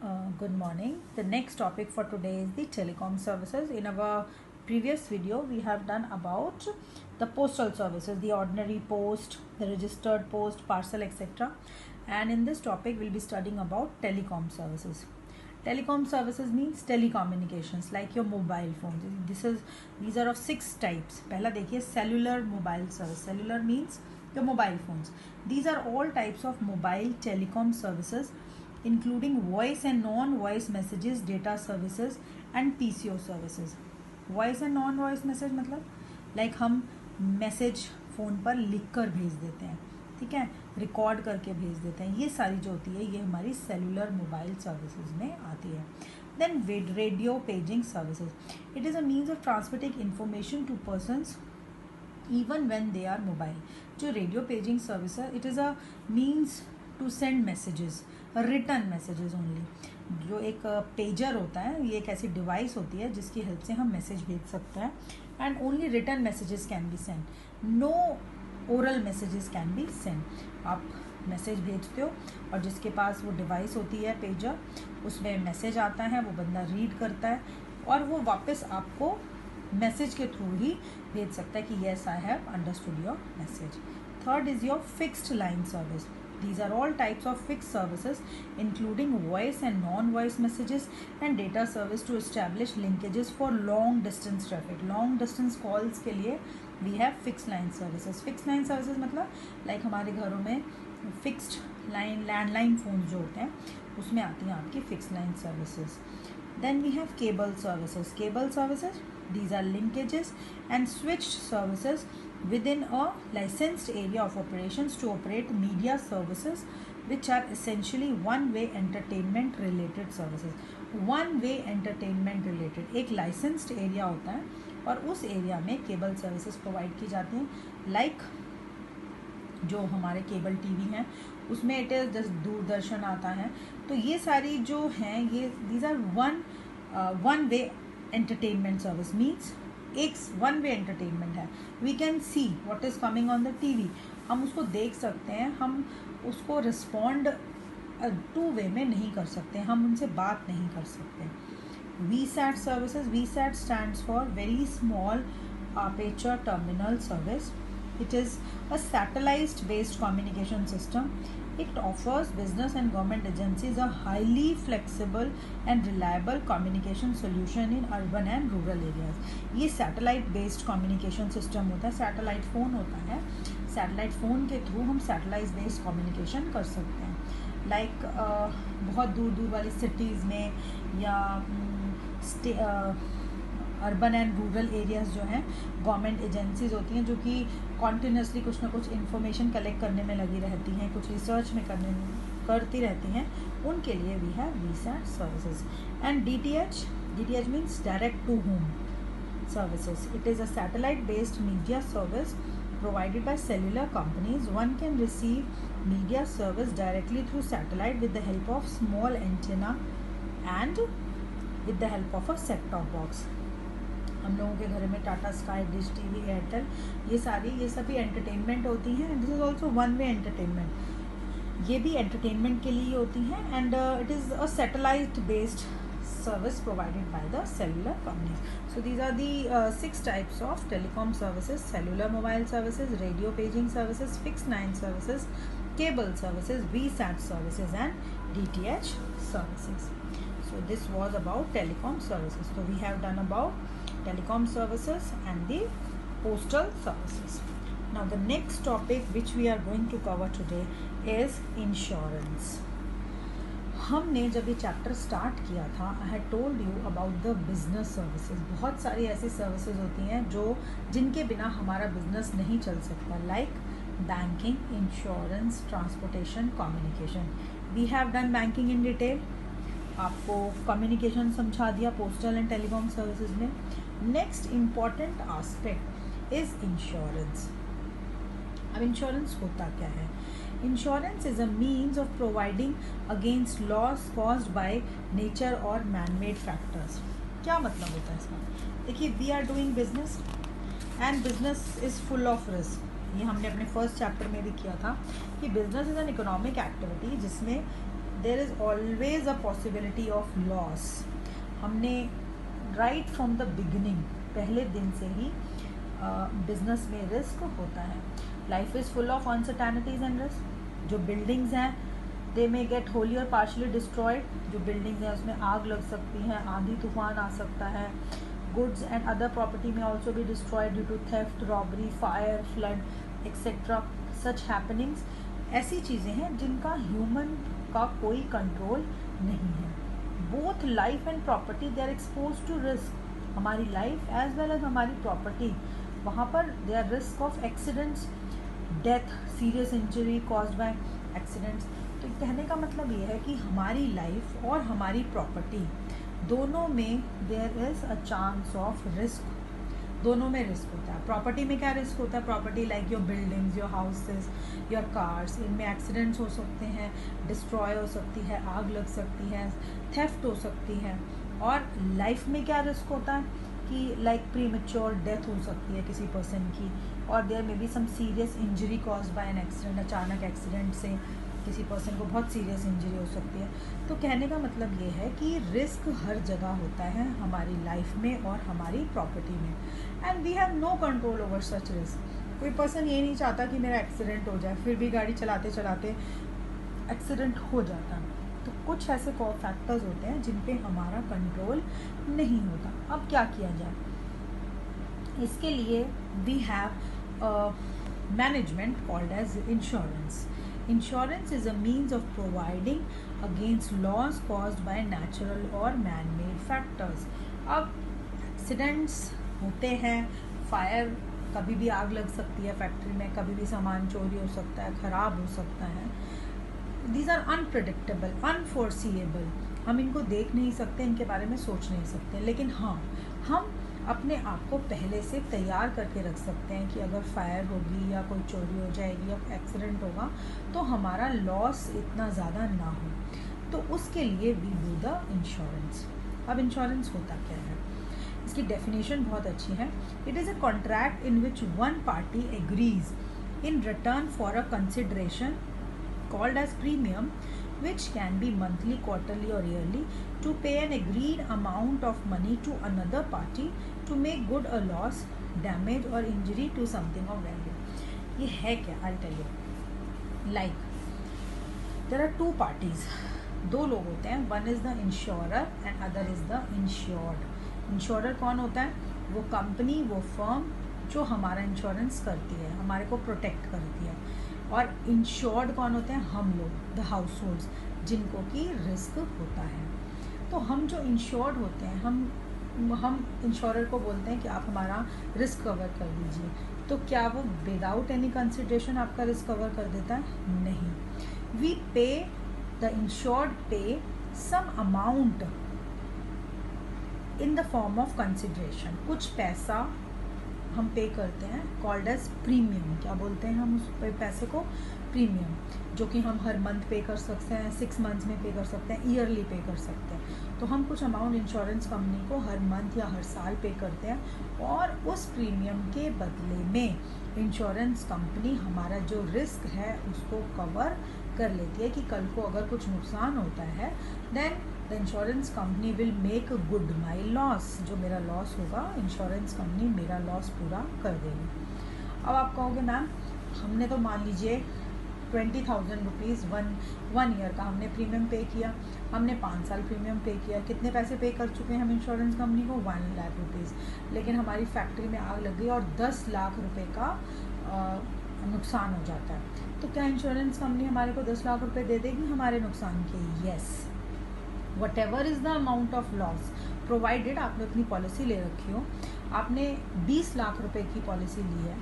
Good morning. The next topic for today is the telecom services. In our previous video, we have done about the postal services, the ordinary post, the registered post, parcel, etc. And in this topic, we'll be studying about telecom services. Telecom services means telecommunications, like your mobile phones. These are of 6 types. पहला देखिए cellular mobile service. Cellular means your mobile phones. These are all types of mobile telecom services, including voice and non-voice messages, data services and PCO services. Voice and non-voice message मतलब like हम message phone पर लिख कर भेज देते हैं, ठीक है, रिकॉर्ड करके भेज देते हैं. ये सारी जो होती है ये हमारी सेलुलर मोबाइल सर्विसेज में आती है. Then radio paging services. It is a means of transmitting information to persons even when they are mobile. जो रेडियो पेजिंग सर्विस है, it is a means to send messages, return messages only. जो एक pager होता है, ये एक ऐसी device होती है जिसकी हेल्प से हम मैसेज भेज सकते हैं. And only return messages can be send, no oral messages can be send. आप मैसेज भेजते हो और जिसके पास वो डिवाइस होती है पेजर, उसमें मैसेज आता है, वो बंदा रीड करता है और वो वापस आपको मैसेज के थ्रू ही भेज सकता है कि yes I have understood your message. Third is your fixed line service. These are all types of fixed services, including voice and non-voice messages and data service to establish linkages for long distance traffic. Long distance calls के लिए we have fixed line services. Fixed line services मतलब like हमारे घरों में fixed line landline phones जो होते हैं उसमें आती हैं आपकी fixed line services. Then we have cable services. Cable services, these are linkages and switched services within a licensed area of operations to operate media services, which are essentially one-way entertainment related services. One-way entertainment related एक licensed area होता है और उस area में cable services provide की जाती हैं. Like जो हमारे केबल टीवी हैं उसमें इट इज़ जस्ट दूरदर्शन आता है. तो ये सारी जो हैं ये these are one way entertainment service. Means एक वन वे एंटरटेनमेंट है. We can see what is coming on the TV. हम उसको देख सकते हैं, हम उसको रिस्पॉन्ड टू वे में नहीं कर सकते, हम उनसे बात नहीं कर सकते. VSAT services. VSAT stands for Very Small Aperture Terminal Service. It is a satellite based communication system. It offers business and government agencies a highly flexible and reliable communication solution in urban and rural areas. ये satellite based communication system होता है, satellite phone होता है. satellite phone के through हम satellite based communication कर सकते हैं. लाइक बहुत दूर दूर वाली सिटीज़ में या अर्बन एंड रूरल एरियाज़ जो हैं, गवर्नमेंट एजेंसीज़ होती हैं जो कि कॉन्टीन्यूसली कुछ ना कुछ इन्फॉर्मेशन कलेक्ट करने में लगी रहती हैं, कुछ रिसर्च में करती रहती हैं. उनके लिए we have VSAT services. And DTH means direct to home services. It is a satellite based media service provided by cellular companies. One can receive media service directly through satellite with the help of small antenna and with the help of a set top box. हम लोगों के घर में Tata sky, dish TV, Airtel, ये सभी entertainment होती हैं. And this is also one way entertainment. ये भी एंटरटेनमेंट के लिए होती हैं. And it is a satellite based service provided by the cellular companies. So these are the 6 types of telecom services: cellular mobile services, radio paging services, fixed line services, cable services, VSAT services and DTH services. So this was about telecom services. So we have done about telecom services and the postal services. Now the next topic which we are going to cover today is insurance. हमने जब ये chapter start किया था, I had told you about the business services. बहुत सारी ऐसी services होती हैं जिनके बिना हमारा बिजनेस नहीं चल सकता, like banking, insurance, transportation, communication. We have done banking in detail. आपको कम्युनिकेशन समझा दिया पोस्टल एंड टेलीकॉम सर्विसेज में. Next important aspect is insurance. अब इंश्योरेंस होता क्या है? Insurance is a means of providing against loss caused by nature or man-made factors. क्या मतलब होता है इसका? देखिए, we are doing business and business is full of risk. ये हमने अपने फर्स्ट चैप्टर में भी किया था कि business is an economic activity जिसमें there is always a possibility of loss. हमने राइट फ्रॉम द बिगिनिंग, पहले दिन से ही बिजनेस में रिस्क होता है. Life is full of uncertainties and risk. जो बिल्डिंग्स हैं दे मे गेट होली और पार्शली डिस्ट्रॉयड. जो बिल्डिंग्स हैं उसमें आग लग सकती है, आंधी तूफान आ सकता है. गुड्स एंड अदर प्रॉपर्टी में ऑल्सो भी destroyed due to theft, robbery, fire, flood etcetera. Such happenings ऐसी चीज़ें हैं जिनका ह्यूमन का कोई कंट्रोल नहीं है. Both life and property they are expose to risk. हमारी लाइफ एज वेल एज हमारी प्रॉपर्टी, वहाँ पर they are risk of accidents, death, serious injury caused by accidents. तो कहने का मतलब ये है कि हमारी लाइफ और हमारी प्रॉपर्टी दोनों में there is a chance of risk. दोनों में रिस्क होता है. प्रॉपर्टी में क्या रिस्क होता है? Property like your buildings, your houses, your cars, इनमें एक्सीडेंट्स हो सकते हैं, डिस्ट्रॉय हो सकती है, आग लग सकती है, थेफ्ट हो सकती है. और लाइफ में क्या रिस्क होता है कि लाइक प्रीमेच्योर डेथ हो सकती है किसी पर्सन की, और there may be some serious injury caused by an accident. अचानक एक्सीडेंट से किसी पर्सन को बहुत सीरियस इंजरी हो सकती है. तो कहने का मतलब ये है कि रिस्क हर जगह होता है हमारी लाइफ में और हमारी प्रॉपर्टी में, and we have no control over such risk. कोई पर्सन ये नहीं चाहता कि मेरा एक्सीडेंट हो जाए, फिर भी गाड़ी चलाते चलाते एक्सीडेंट हो जाता. तो कुछ ऐसे फैक्टर्स होते हैं जिन पे हमारा कंट्रोल नहीं होता. अब क्या किया जाए? इसके लिए we have management called as insurance. Insurance is a means of providing against loss caused by natural or man-made factors. अब एक्सीडेंट्स होते हैं, फायर, कभी भी आग लग सकती है फैक्ट्री में, कभी भी सामान चोरी हो सकता है, ख़राब हो सकता है. These are unpredictable, unforeseeable. हम इनको देख नहीं सकते, इनके बारे में सोच नहीं सकते. लेकिन हाँ, हम अपने आप को पहले से तैयार करके रख सकते हैं कि अगर फायर होगी या कोई चोरी हो जाएगी या एक्सीडेंट होगा तो हमारा लॉस इतना ज़्यादा ना हो. तो उसके लिए वी डू द इंश्योरेंस. अब इंश्योरेंस होता क्या है? इसकी डेफिनेशन बहुत अच्छी है. It is a contract in which one party agrees in return for a consideration called as premium, which can be monthly, quarterly or yearly, to pay an agreed amount of money to another party to make good a loss, damage or injury to something of value. ये है क्या? I'll tell you. Like there are two parties. दो लोग होते हैं. One is the insurer and other is the insured. Insurer कौन होता है? वो कंपनी, वो फर्म जो हमारा इंश्योरेंस करती है, हमारे को प्रोटेक्ट करती है. और इंश्योर्ड कौन होते हैं? हम लोग, द हाउस होल्ड्स, जिनको कि रिस्क होता है. तो हम जो इंश्योर्ड होते हैं, हम इंश्योरर को बोलते हैं कि आप हमारा रिस्क कवर कर दीजिए. तो क्या वो विदाउट एनी कंसिडरेशन आपका रिस्क कवर कर देता है? नहीं. We pay, the insured pay some amount in the form of consideration. कुछ पैसा हम पे करते हैं, कॉल्ड एज प्रीमियम. क्या बोलते हैं हम उस पैसे को? प्रीमियम. जो कि हम हर मंथ पे कर सकते हैं, 6 मंथ्स में पे कर सकते हैं, ईयरली पे कर सकते हैं. तो हम कुछ अमाउंट इंश्योरेंस कंपनी को हर मंथ या हर साल पे करते हैं, और उस प्रीमियम के बदले में इंश्योरेंस कंपनी हमारा जो रिस्क है उसको कवर कर लेती है कि कल को अगर कुछ नुकसान होता है, then the insurance company will make good my loss. जो मेरा लॉस होगा, इंश्योरेंस कंपनी मेरा लॉस पूरा कर देगी. अब आप कहोगे मैम हमने तो मान लीजिए 20,000 रुपीज़ वन ईयर का हमने प्रीमियम पे किया, हमने 5 साल प्रीमियम पे किया, कितने पैसे पे कर चुके हैं हम इंश्योरेंस कंपनी को? 1 लाख रुपीज़. लेकिन हमारी फैक्ट्री में आग लग गई और 10 लाख रुपए का नुकसान हो जाता है. तो क्या इंश्योरेंस कंपनी हमारे को 10 लाख रुपए दे देगी हमारे नुकसान के? Yes. What ever is the amount of loss, provided आपने अपनी पॉलिसी ले रखी हो, आपने 20 लाख रुपए की पॉलिसी ली है,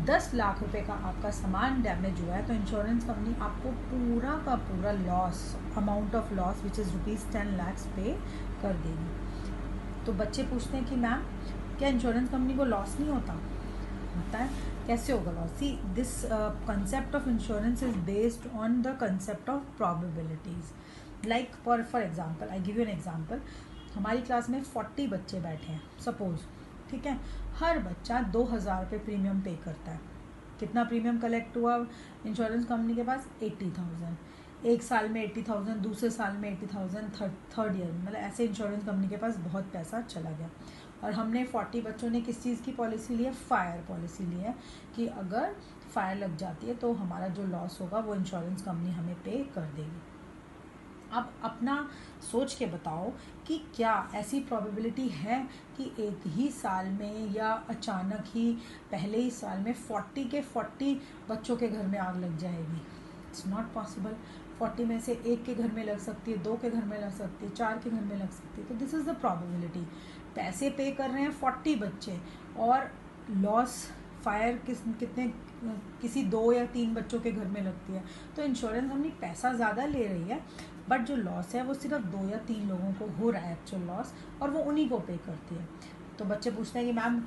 10 लाख रुपए का आपका सामान डैमेज हुआ है, तो इंश्योरेंस कंपनी आपको पूरा का पूरा loss, amount of loss which is ₹10 lakh पे कर देगी. तो बच्चे पूछते हैं कि मैम क्या इंश्योरेंस कंपनी को लॉस नहीं होता? होता है. कैसे होगा loss? See this concept of insurance is based on the concept of probabilities. Like for example, I give you an example. हमारी क्लास में 40 बच्चे बैठे हैं सपोज, ठीक है. हर बच्चा 2,000 रुपये प्रीमियम पे करता है. कितना प्रीमियम कलेक्ट हुआ इंश्योरेंस कंपनी के पास? 80,000. एक साल में 80,000, दूसरे साल में 80,000, थर्ड ईयर में, मतलब ऐसे इंश्योरेंस कंपनी के पास बहुत पैसा चला गया। और हमने 40 बच्चों ने किस चीज़ की पॉलिसी ली है? फायर पॉलिसी ली है कि अगर फायर लग जाती है तो हमारा जो लॉस होगा वो इंश्योरेंस कंपनी हमें पे कर देगी। अब अपना सोच के बताओ कि क्या ऐसी प्रोबेबिलिटी है कि एक ही साल में या अचानक ही पहले ही साल में 40 के 40 बच्चों के घर में आग लग जाएगी? It's not possible. 40 में से एक के घर में लग सकती है, 2 के घर में लग सकती है, 4 के घर में लग सकती है। तो दिस इज़ द प्रोबेबिलिटी। पैसे पे कर रहे हैं 40 बच्चे और लॉस फायर कितने किसी 2 या 3 बच्चों के घर में लगती है, तो इंश्योरेंस कंपनी पैसा ज़्यादा ले रही है, बट जो लॉस है वो सिर्फ 2 या 3 लोगों को हो रहा है एक्चुअल लॉस, और वो उन्हीं को पे करती है। तो बच्चे पूछते हैं कि मैम